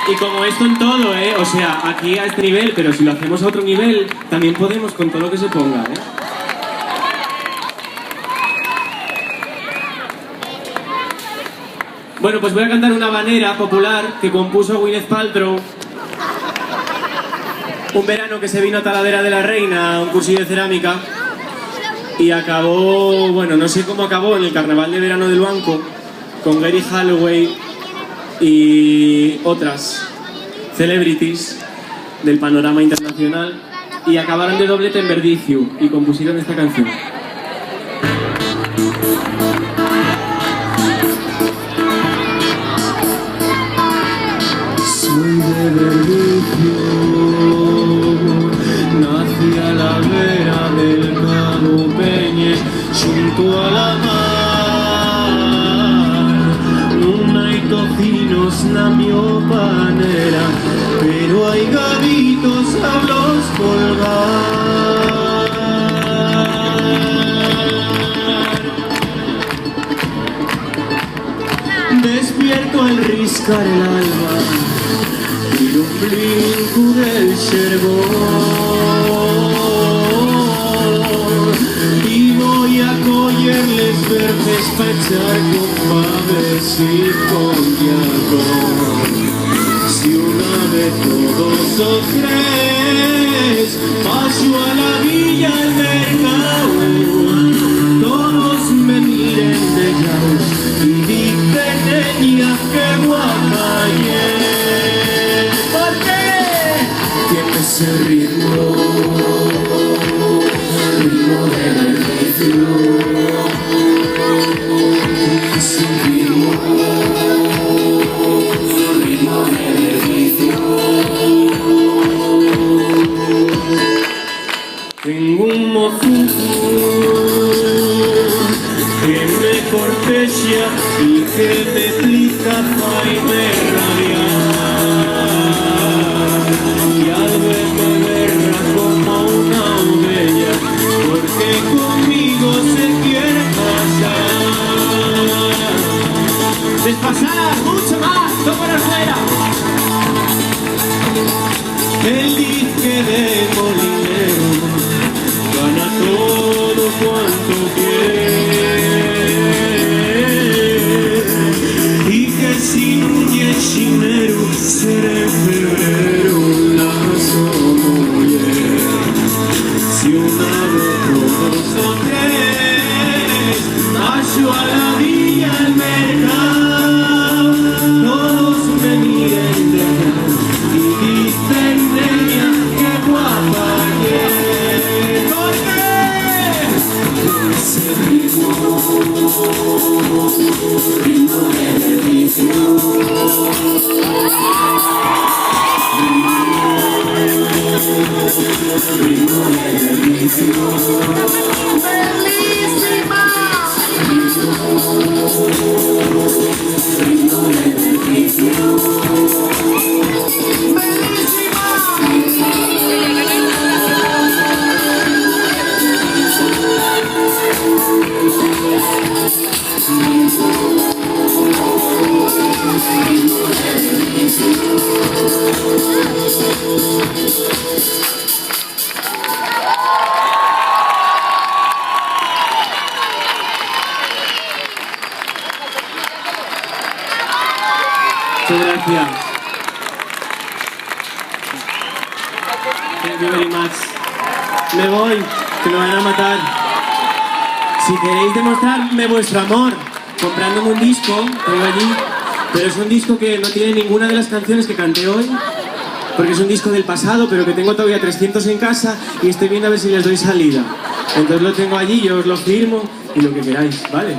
Y como esto en todo, o sea, aquí a este nivel, pero si lo hacemos a otro nivel, también podemos con todo lo que se ponga, Bueno, pues voy a cantar una habanera popular que compuso Gwyneth Paltrow un verano que se vino a Talavera de la Reina a un cursillo de cerámica y acabó, bueno, no sé cómo acabó, en el carnaval de verano del Banco con Gary Holloway y otras celebrities del panorama internacional y acabaron de doblete en Verdiciu y compusieron esta canción. Soy de Verdiciu, nací a la vera del Cabo Peñes, junto a la mar, non hai tocinos na miña panera, pero hai gavitos a los colgar. Despierto al riscar el alba y un brinco del Xerbón y voy a cogerles verdes pa' echar con faves y con yacón. Si una vez todos o tres paso a la villa al mercado, todos me miren de lado y dicen niña que guapa es. ¿Por qué? Tiene ese ritmo de Verdiciu, ese ritmo de Verdiciu. Tengo un mozuzo que me cortesia y que me explica y me rabia, y al verme berra como una oveja porque conmigo se quiere pasar. Despasar mucho más, toma la fuera. El disque de molinero gana todo cuanto quiere, y que sin yeshinero seré febrero la mujer. Si una vez todos o tres paso a la villa al mercado, todos me miren de lado y dicen niña que guapa es. ¿Por qué? Ese ritmo de Verdiciu, ritmo de Verdiciu, bellísima. Ritmo de Verdiciu, bellísima. Muchas gracias. Thank you very much. Me voy, que me van a matar. Si queréis demostrarme vuestro amor comprándome un disco, tengo allí, pero es un disco que no tiene ninguna de las canciones que canté hoy, porque es un disco del pasado, pero que tengo todavía 300 en casa y estoy viendo a ver si les doy salida. Entonces lo tengo allí, yo os lo firmo y lo que queráis, ¿vale?